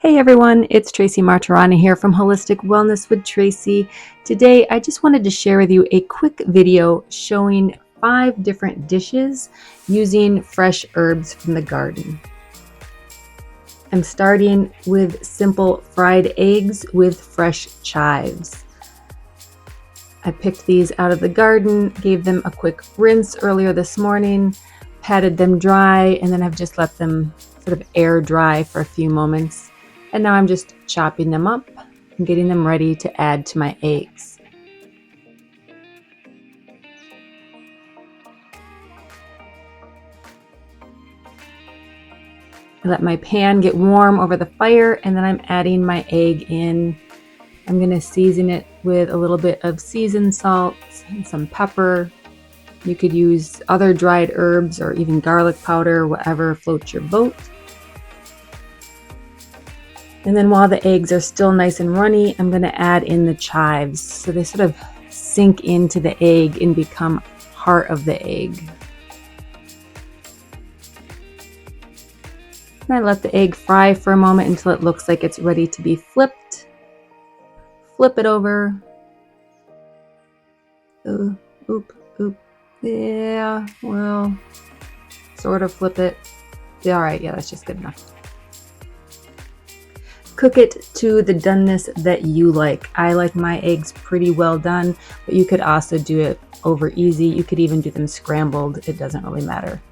Hey everyone, it's Tracy Martirana here from Holistic Wellness with Tracy. Today I just wanted to share with you a quick video showing 5 different dishes using fresh herbs from the garden. I'm starting with simple fried eggs with fresh chives. I picked these out of the garden, gave them a quick rinse earlier this morning, patted them dry, and then I've just let them sort of air dry for a few moments. And now I'm just chopping them up and getting them ready to add to my eggs. I let my pan get warm over the fire, and then I'm adding my egg in. I'm going to season it with a little bit of seasoned salt and some pepper. You could use other dried herbs or even garlic powder, whatever floats your boat. And then while the eggs are still nice and runny, I'm going to add in the chives so they sort of sink into the egg and become part of the egg. And I let the egg fry for a moment until it looks like it's ready to be flipped. Flip it over. Oop. Yeah, well, sort of flip it. Yeah, all right, yeah, that's just good enough. Cook it to the doneness that you like. I like my eggs pretty well done, but you could also do it over easy. You could even do them scrambled. It doesn't really matter.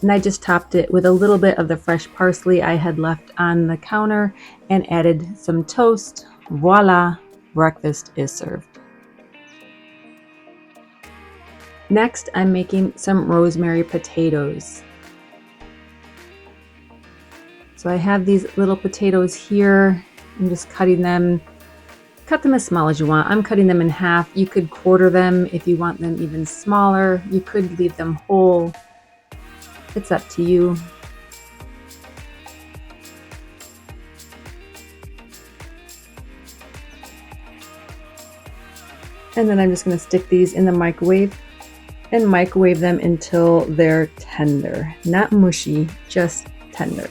And I just topped it with a little bit of the fresh parsley I had left on the counter and added some toast. Voila, breakfast is served. Next, I'm making some rosemary potatoes. So I have these little potatoes here. I'm just cutting them. Cut them as small as you want. I'm cutting them in half. You could quarter them if you want them even smaller. You could leave them whole. It's up to you. And then I'm just going to stick these in the microwave and microwave them until they're tender. Not mushy, just tender.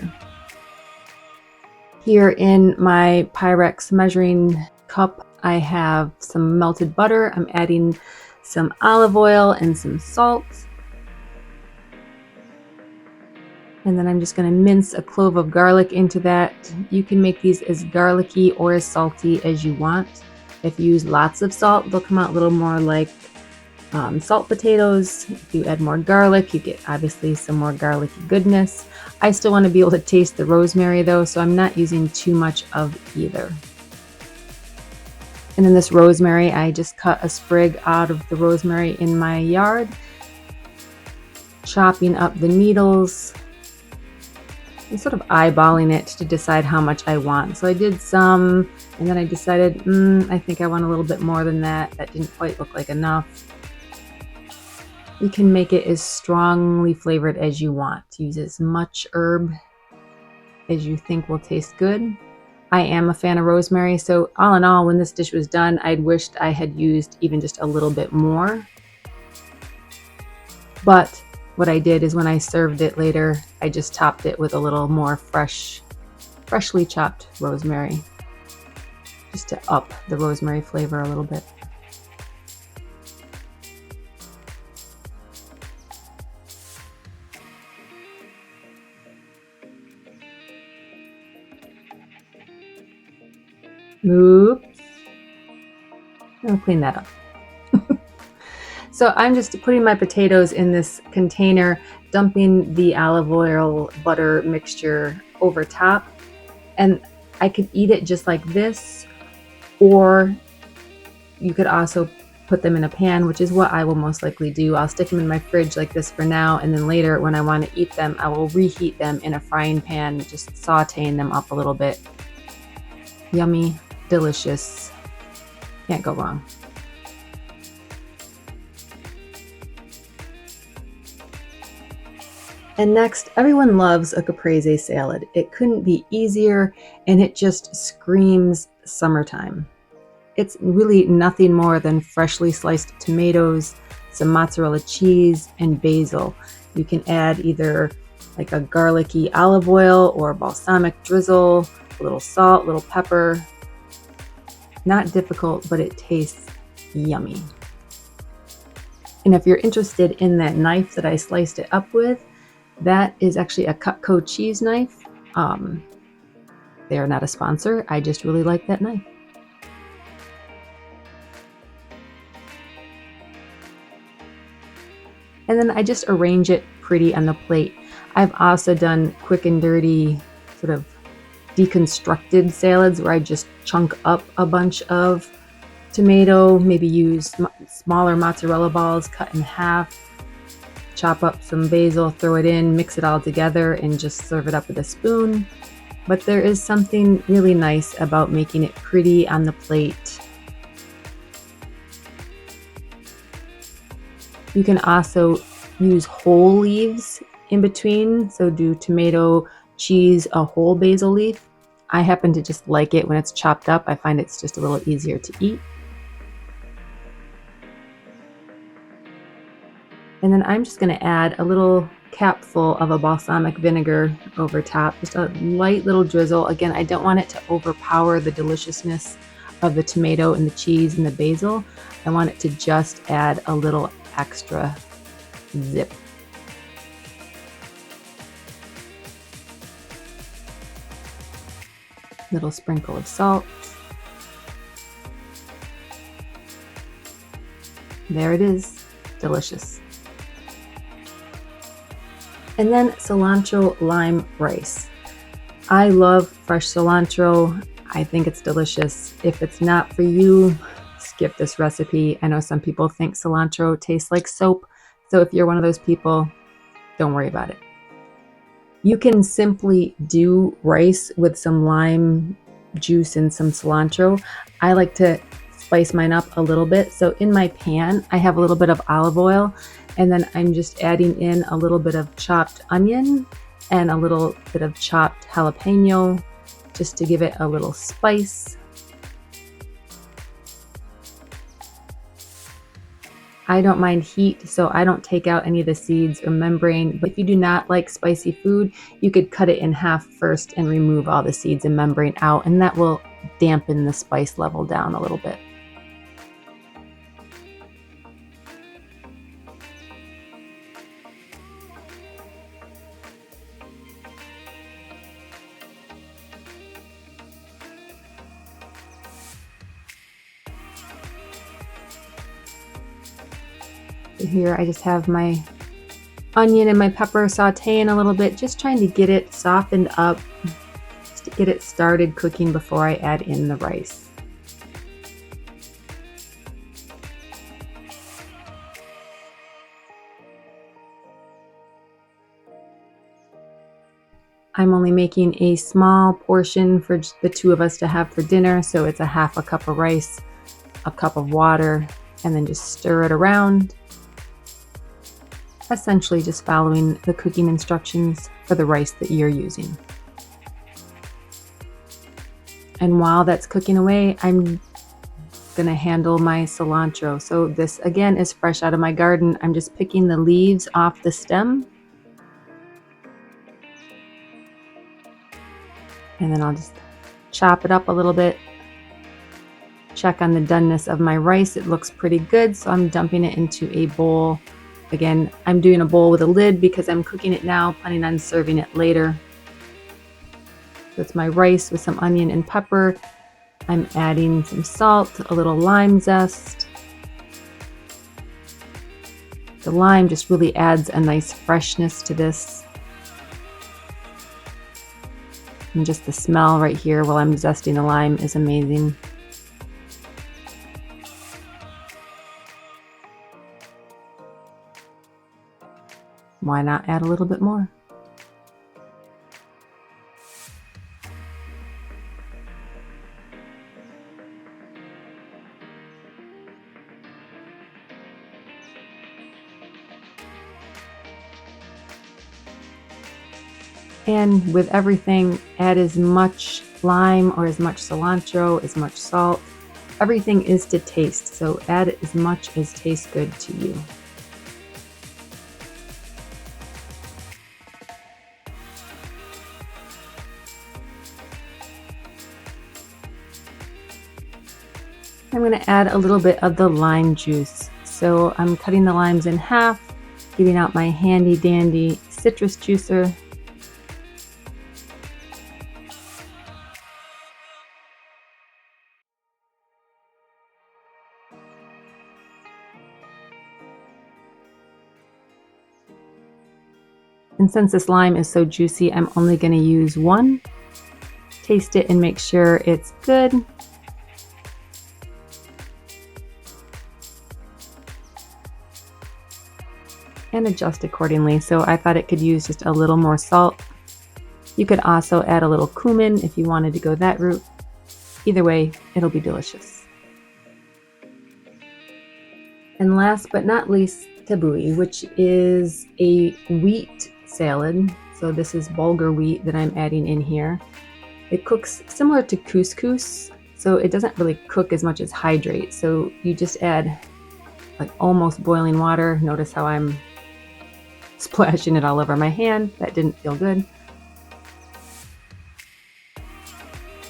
Here in my Pyrex measuring cup, I have some melted butter. I'm adding some olive oil and some salt. And then I'm just going to mince a clove of garlic into that. You can make these as garlicky or as salty as you want. If you use lots of salt, they'll come out a little more like salt potatoes. If you add more garlic, you get obviously some more garlicky goodness. I still want to be able to taste the rosemary though, so I'm not using too much of either. And then this rosemary, I just cut a sprig out of the rosemary in my yard, chopping up the needles and sort of eyeballing it to decide how much I want. So I did some, and then I decided, I think I want a little bit more than that. That didn't quite look like enough. You can make it as strongly flavored as you want. Use as much herb as you think will taste good. I am a fan of rosemary, so all in all, when this dish was done, I'd wished I had used even just a little bit more. But what I did is when I served it later, I just topped it with a little more freshly chopped rosemary, just to up the rosemary flavor a little bit. Oops. I'll clean that up. So I'm just putting my potatoes in this container, dumping the olive oil butter mixture over top. And I could eat it just like this, or you could also put them in a pan, which is what I will most likely do. I'll stick them in my fridge like this for now, and then later when I want to eat them, I will reheat them in a frying pan, just sauteing them up a little bit. Yummy, delicious, can't go wrong. And next, everyone loves a Caprese salad. It couldn't be easier, and it just screams summertime. It's really nothing more than freshly sliced tomatoes, some mozzarella cheese, and basil. You can add either like a garlicky olive oil or balsamic drizzle, a little salt, a little pepper. Not difficult, but it tastes yummy. And if you're interested in that knife that I sliced it up with, that is actually a Cutco cheese knife. They are not a sponsor. I just really like that knife. And then I just arrange it pretty on the plate. I've also done quick and dirty sort of deconstructed salads where I just chunk up a bunch of tomato, maybe use smaller mozzarella balls cut in half, chop up some basil, throw it in, mix it all together, and just serve it up with a spoon. But there is something really nice about making it pretty on the plate. You can also use whole leaves in between, so do tomato, cheese, a whole basil leaf. I happen to just like it when it's chopped up. I find it's just a little easier to eat. And then I'm just going to add a little capful of a balsamic vinegar over top, just a light little drizzle. Again, I don't want it to overpower the deliciousness of the tomato and the cheese and the basil. I want it to just add a little extra zip. Little sprinkle of salt. There it is, delicious. And then cilantro lime rice. I love fresh cilantro. I think it's delicious. If it's not for you, skip this recipe. I know some people think cilantro tastes like soap, so if you're one of those people, don't worry about it. You can simply do rice with some lime juice and some cilantro. I like to spice mine up a little bit. So in my pan, I have a little bit of olive oil, and then I'm just adding in a little bit of chopped onion and a little bit of chopped jalapeno just to give it a little spice. I don't mind heat, so I don't take out any of the seeds or membrane, but if you do not like spicy food, you could cut it in half first and remove all the seeds and membrane out, and that will dampen the spice level down a little bit. Here I just have my onion and my pepper sauteing a little bit, just trying to get it softened up, just to get it started cooking before I add in the rice. I'm only making a small portion for the two of us to have for dinner, so it's a half a cup of rice, a cup of water, and then just stir it around. Essentially just following the cooking instructions for the rice that you're using. And while that's cooking away, I'm gonna handle my cilantro. So this again is fresh out of my garden. I'm just picking the leaves off the stem. And then I'll just chop it up a little bit. Check on the doneness of my rice. It looks pretty good, so I'm dumping it into a bowl. Again, I'm doing a bowl with a lid because I'm cooking it now, planning on serving it later. So it's my rice with some onion and pepper. I'm adding some salt, a little lime zest. The lime just really adds a nice freshness to this. And just the smell right here while I'm zesting the lime is amazing. Why not add a little bit more? And with everything, add as much lime or as much cilantro, as much salt. Everything is to taste, so add as much as tastes good to you. I'm going to add a little bit of the lime juice. So I'm cutting the limes in half, getting out my handy dandy citrus juicer. And since this lime is so juicy, I'm only going to use one. Taste it and make sure it's good. And adjust accordingly. So I thought it could use just a little more salt. You could also add a little cumin if you wanted to go that route. Either way, it'll be delicious. And last but not least, tabbouleh, which is a wheat salad. So this is bulgur wheat that I'm adding in here. It cooks similar to couscous, so it doesn't really cook as much as hydrate. So you just add like almost boiling water. Notice how I'm splashing it all over my hand. That didn't feel good.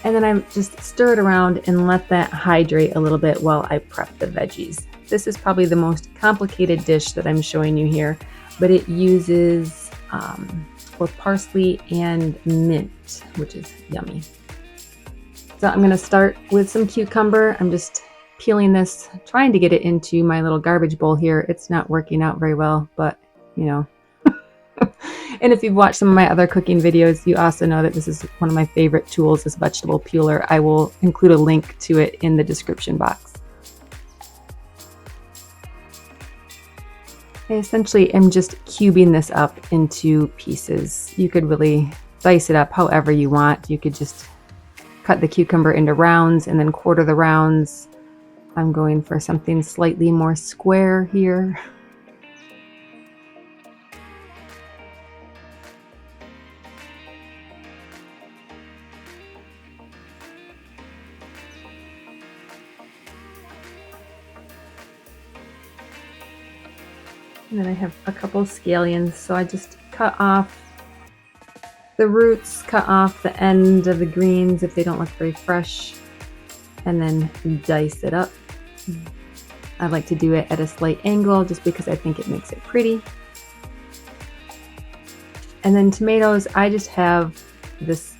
And then I just stir it around and let that hydrate a little bit while I prep the veggies. This is probably the most complicated dish that I'm showing you here, but it uses both parsley and mint, which is yummy. So I'm going to start with some cucumber. I'm just peeling this, trying to get it into my little garbage bowl here. It's not working out very well, but you know. And if you've watched some of my other cooking videos, you also know that this is one of my favorite tools, this vegetable peeler. I will include a link to it in the description box. I essentially am just cubing this up into pieces. You could really dice it up however you want. You could just cut the cucumber into rounds and then quarter the rounds. I'm going for something slightly more square here. And then I have a couple scallions, so I just cut off the roots, cut off the end of the greens if they don't look very fresh, and then dice it up. I like to do it at a slight angle just because I think it makes it pretty. And then tomatoes, I just have this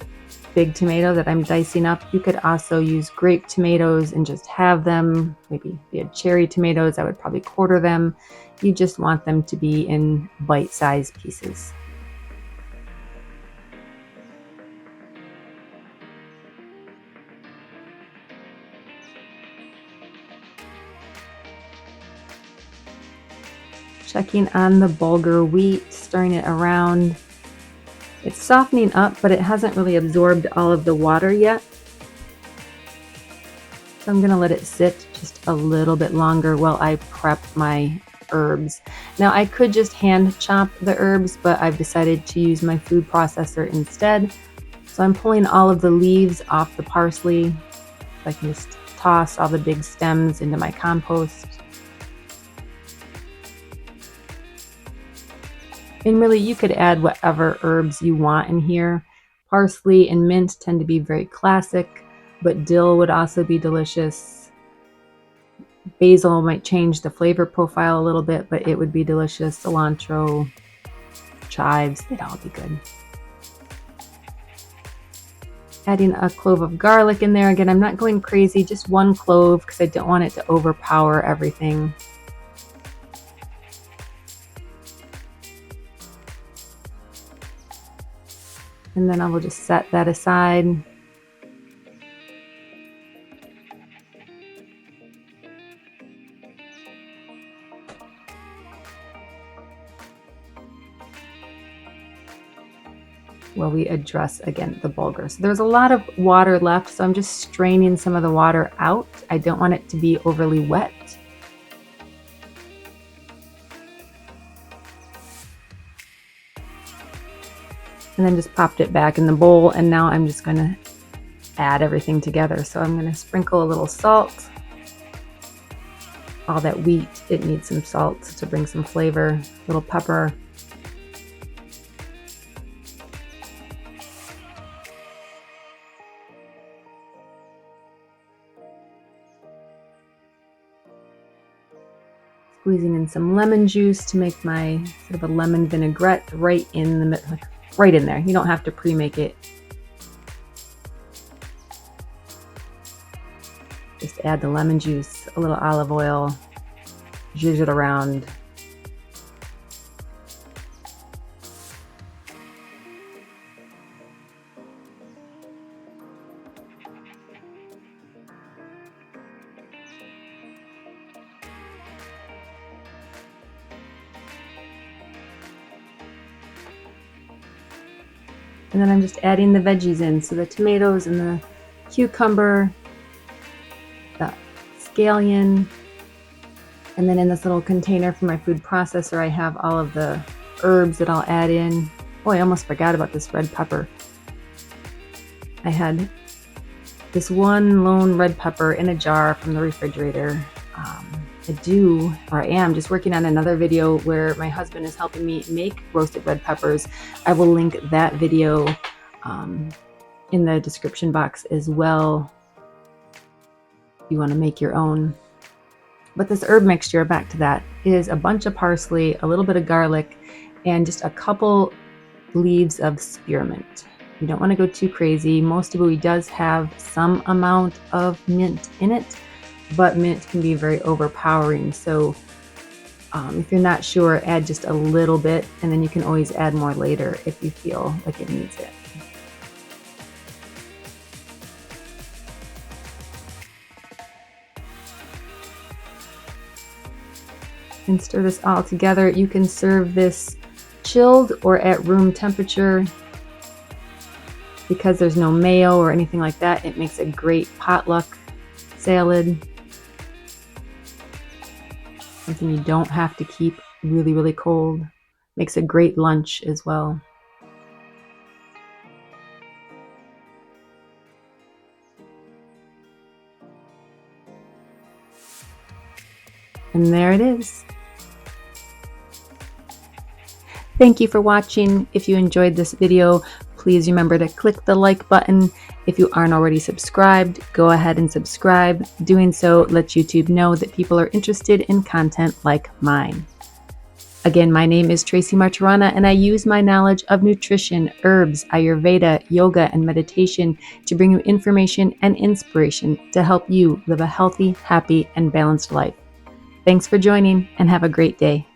big tomato that I'm dicing up. You could also use grape tomatoes and just have them. Maybe if you had cherry tomatoes, I would probably quarter them. You just want them to be in bite-sized pieces. Checking on the bulgur wheat, stirring it around. It's softening up, but it hasn't really absorbed all of the water yet. So I'm gonna let it sit just a little bit longer while I prep my herbs. Now I could just hand chop the herbs, but I've decided to use my food processor instead. So I'm pulling all of the leaves off the parsley. So I can just toss all the big stems into my compost. And really, you could add whatever herbs you want in here. Parsley and mint tend to be very classic, but dill would also be delicious. Basil might change the flavor profile a little bit, but it would be delicious. Cilantro, chives, they'd all be good. Adding a clove of garlic in there. Again, I'm not going crazy, just one clove because I don't want it to overpower everything. And then I will just set that aside. While we address again the bulgur. So there's a lot of water left, so I'm just straining some of the water out. I don't want it to be overly wet. And then just popped it back in the bowl, and now I'm just going to add everything together. So I'm going to sprinkle a little salt. All that wheat, it needs some salt to bring some flavor, a little pepper. Squeezing in some lemon juice to make my sort of a lemon vinaigrette right in there. You don't have to pre-make it. Just add the lemon juice, a little olive oil, zhuzh it around. And then I'm just adding the veggies in. So the tomatoes and the cucumber, the scallion, and then in this little container for my food processor, I have all of the herbs that I'll add in. Oh, I almost forgot about this red pepper. I had this one lone red pepper in a jar from the refrigerator. I am just working on another video where my husband is helping me make roasted red peppers. I will link that video in the description box as well if you want to make your own. But this herb mixture, back to that, is a bunch of parsley, a little bit of garlic, and just a couple leaves of spearmint. You don't want to go too crazy. Most tabbouleh does have some amount of mint in it, but mint can be very overpowering. So if you're not sure, add just a little bit, and then you can always add more later if you feel like it needs it. And stir this all together. You can serve this chilled or at room temperature. Because there's no mayo or anything like that, it makes a great potluck salad. Something you don't have to keep really, really cold. Makes a great lunch as well. And there it is. Thank you for watching. If you enjoyed this video, please remember to click the like button. If you aren't already subscribed, go ahead and subscribe. Doing so lets YouTube know that people are interested in content like mine. Again, my name is Tracy Martirana, and I use my knowledge of nutrition, herbs, Ayurveda, yoga, and meditation to bring you information and inspiration to help you live a healthy, happy, and balanced life. Thanks for joining, and have a great day.